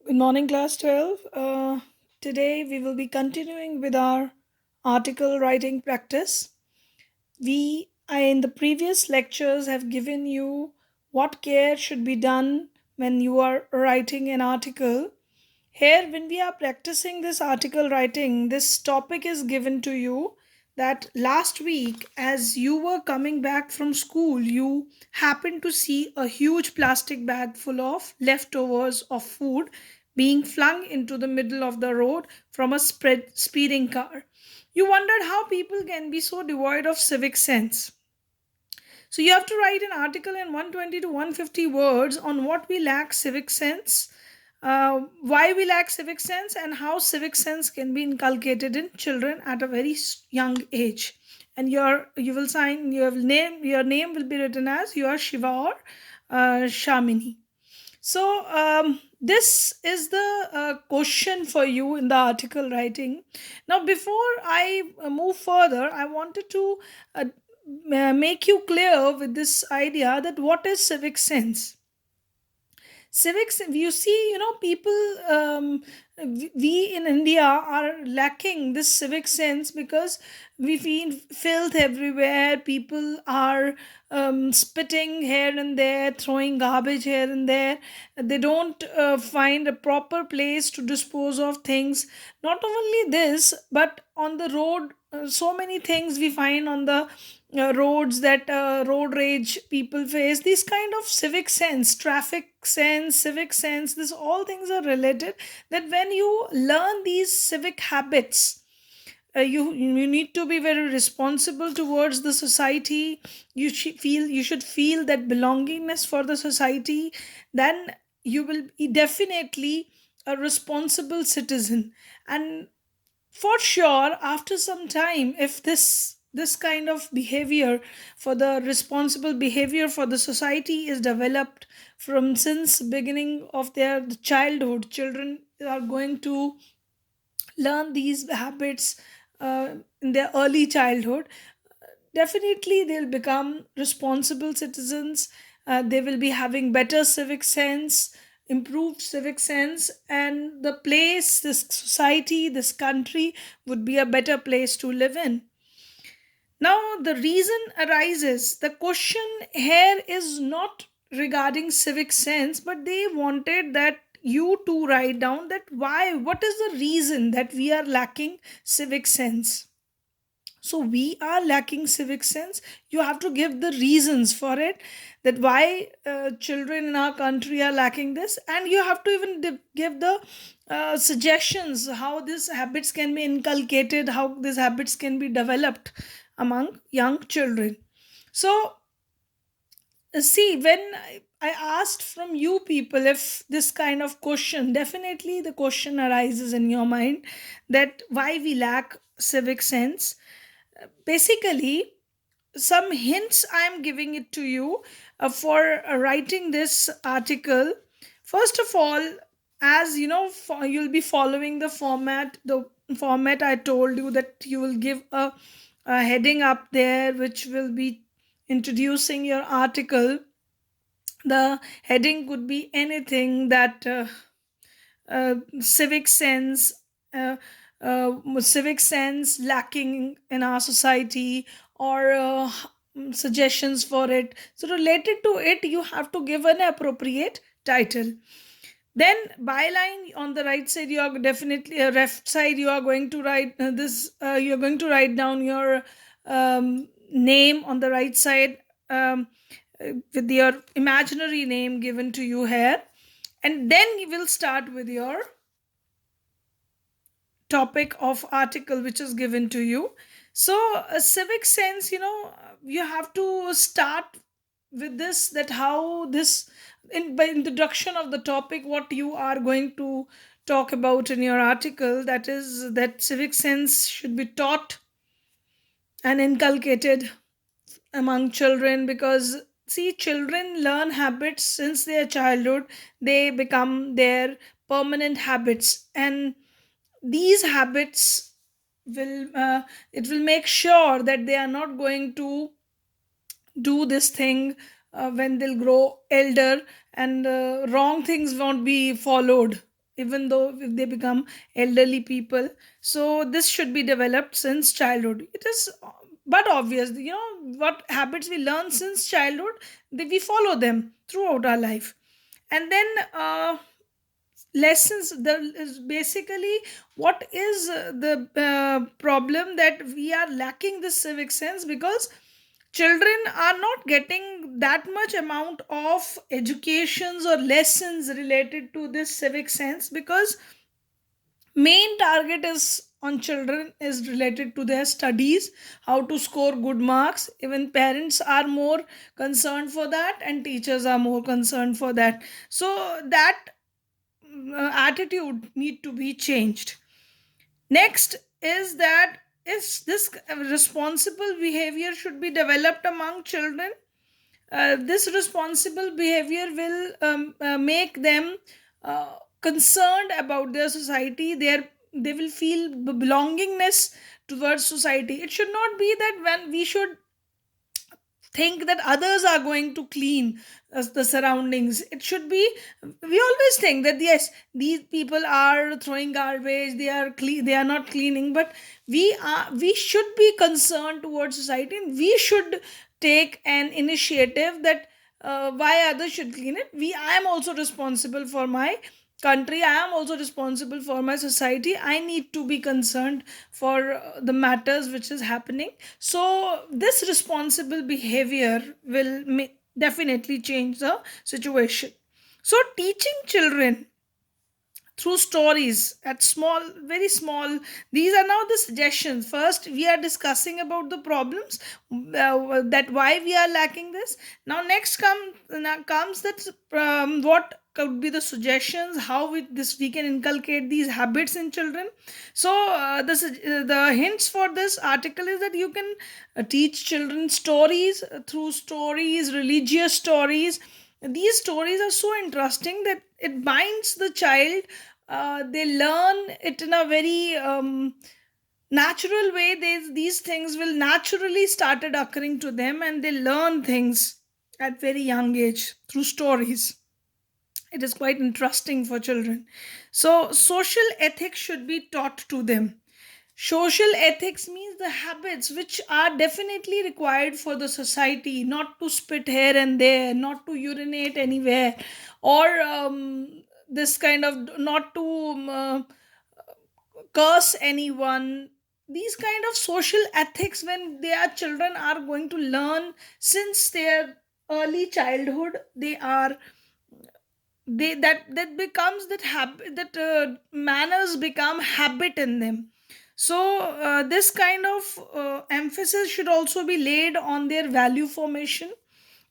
Good morning, class 12. Today we will be continuing with our article writing practice. In the previous lectures, have given you what care should be done when you are writing an article. Here, when we are practicing this article writing, this topic is given to you that last week, as you were coming back from school, you happened to see a huge plastic bag full of leftovers of food being flung into the middle of the road from a speeding car. You wondered how people can be so devoid of civic sense. So, you have to write an article in 120 to 150 words on what we lack civic sense, why we lack civic sense, and how civic sense can be inculcated in children at a very young age. And you will sign your name will be written as you are Shiva or Shamini. So this is the question for you in the article writing. Now, before I move further, I wanted to make you clear with this idea that what is civic sense. Civics, you see, people, we in India are lacking this civic sense because we feel filth everywhere. People are spitting here and there, throwing garbage here and there. They don't find a proper place to dispose of things. Not only this, but on the road, so many things we find on the roads that road rage people face. These kind of civic sense, traffic sense, civic sense, this all things are related, that when you learn these civic habits, you need to be very responsible towards the society. You should feel that belongingness for the society. Then you will be definitely a responsible citizen. And for sure, after some time, if this kind of behavior, for the responsible behavior for the society, is developed from since beginning of their childhood, children are going to learn these habits in their early childhood. Definitely they'll become responsible citizens. They will be having better civic sense, improved civic sense, and the place, this society, this country would be a better place to live in. Now, the reason arises, the question here is not regarding civic sense, but they wanted that you to write down that what is the reason that we are lacking civic sense. So we are lacking civic sense. You have to give the reasons for it, that why children in our country are lacking this, and you have to even give the suggestions how these habits can be inculcated, how these habits can be developed among young children. So see, when I asked from you people if this kind of question, definitely the question arises in your mind that why we lack civic sense. Basically, some hints I'm giving it to you for writing this article. First of all, as you know, you'll be following the format I told you, that you will give a heading up there which will be introducing your article. The heading could be anything that civic sense, civic sense lacking in our society, or suggestions for it. So related to it, you have to give an appropriate title. Then byline on the right side, you are definitely left side, you are going to write you're going to write down your name on the right side, with your imaginary name given to you here. And then you will start with your topic of article which is given to you. So a civic sense, you have to start with this, that how this, by introduction of the topic, what you are going to talk about in your article, that is that civic sense should be taught and inculcated among children. Because see, children learn habits since their childhood, they become their permanent habits, and these habits will it will make sure that they are not going to do this thing when they'll grow elder, and wrong things won't be followed even though if they become elderly people. So this should be developed since childhood. It is but obvious, what habits we learn since childhood, we follow them throughout our life. And then lessons, the is basically what is the problem, that we are lacking this civic sense because children are not getting that much amount of educations or lessons related to this civic sense, because main target is on children is related to their studies, how to score good marks. Even parents are more concerned for that, and teachers are more concerned for that. So that attitude need to be changed. Next is that is this responsible behavior should be developed among children. This responsible behavior will make them concerned about their society. They will feel belongingness towards society. It should not be that when we should think that others are going to clean the surroundings. It should be, we always think that yes, these people are throwing garbage, they are clean, they are not cleaning, but we should be concerned towards society, and we should take an initiative that why others should clean it. I am also responsible for my country, I am also responsible for my society, I need to be concerned for the matters which is happening. So this responsible behavior will definitely change the situation. So teaching children through stories at small, very small, these are now the suggestions. First we are discussing about the problems, that why we are lacking this. Now now comes that what could be the suggestions, how we can inculcate these habits in children. So the hints for this article is that you can teach children stories, through stories, religious stories. These stories are so interesting that it binds the child. They learn it in a very natural way. These things will naturally started occurring to them, and they learn things at very young age through stories. It is quite interesting for children. So social ethics should be taught to them. Social ethics means the habits which are definitely required for the society, not to spit here and there, not to urinate anywhere, or this kind of, not to curse anyone. These kind of social ethics, when their children are going to learn since their early childhood, they are they that becomes that habit, that manners become habit in them. So this kind of emphasis should also be laid on their value formation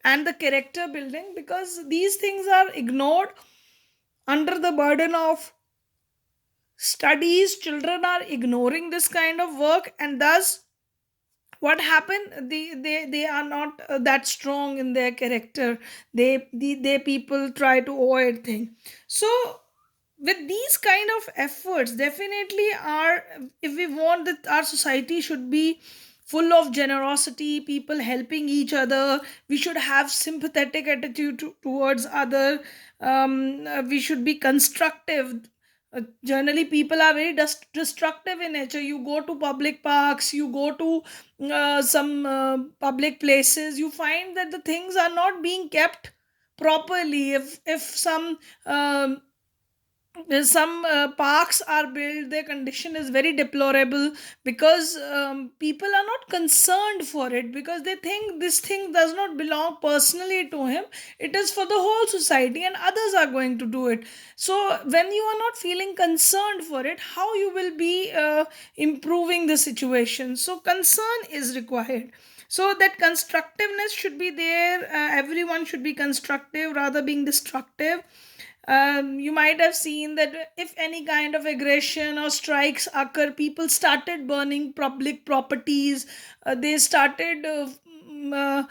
and the character building, because these things are ignored under the burden of studies. Children are ignoring this kind of work, and thus what happened, they are not that strong in their character. They people try to avoid things. So with these kind of efforts, definitely our, if we want that our society should be full of generosity, people helping each other, we should have sympathetic attitude towards other. We should be constructive. Generally people are very destructive in nature. You go to public parks, you go to some public places, you find that the things are not being kept properly. If some parks are built, their condition is very deplorable, because people are not concerned for it, because they think this thing does not belong personally to him, it is for the whole society and others are going to do it. So when you are not feeling concerned for it, how you will be improving the situation? So concern is required. So that constructiveness should be there. Everyone should be constructive rather being destructive. You might have seen that if any kind of aggression or strikes occur, people started burning public properties. They started that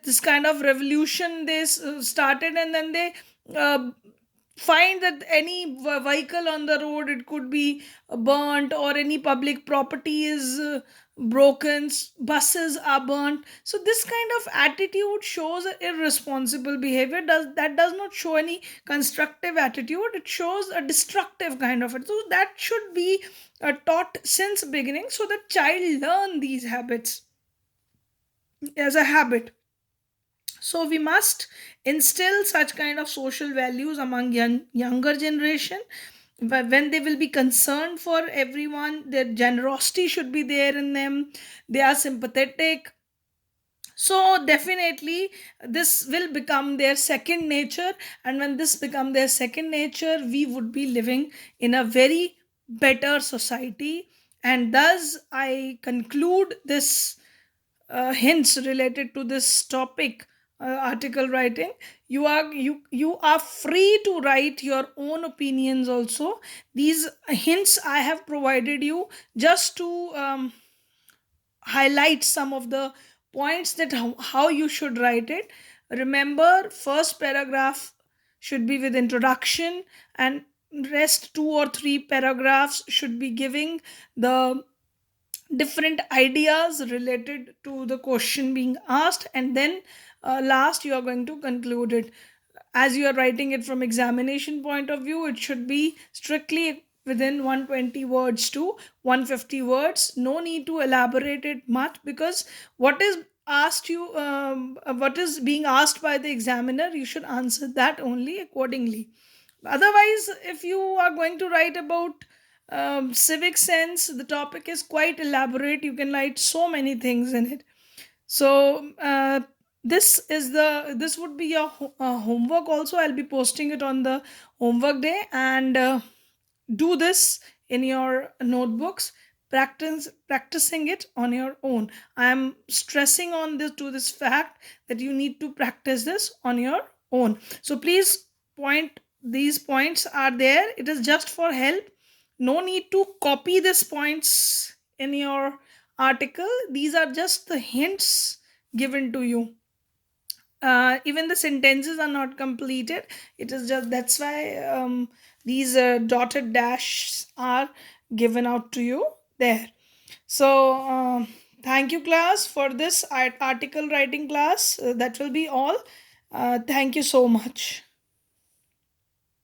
this kind of revolution they started, and then they uh, find that any vehicle on the road, it could be burnt, or any public property is broken, buses are burnt. So this kind of attitude shows a irresponsible behavior. Does not show any constructive attitude. It shows a destructive kind of it. So that should be taught since beginning, so that child learn these habits as a habit. So we must instill such kind of social values among younger generation. But when they will be concerned for everyone, their generosity should be there in them. They are sympathetic. So definitely this will become their second nature, and when this become their second nature, we would be living in a very better society. And thus I conclude this hints related to this topic, article writing. You are free to write your own opinions also. These hints I have provided you just to highlight some of the points that how you should write it. Remember, first paragraph should be with introduction, and rest two or three paragraphs should be giving the different ideas related to the question being asked, and then last you are going to conclude it. As you are writing it from examination point of view, it should be strictly within 120 words to 150 words. No need to elaborate it much, because what is asked you, what is being asked by the examiner, you should answer that only accordingly. Otherwise, if you are going to write about civic sense, the topic is quite elaborate. You can write so many things in it. So this would be your homework also. I'll be posting it on the homework day, and do this in your notebooks. Practicing it on your own. I am stressing on this fact that you need to practice this on your own. So please, point these points are there, it is just for help. No need to copy these points in your article. These are just the hints given to you. Even the sentences are not completed. It is just, that's why these dotted dashes are given out to you there. So thank you class for this article writing class. That will be all. Thank you so much.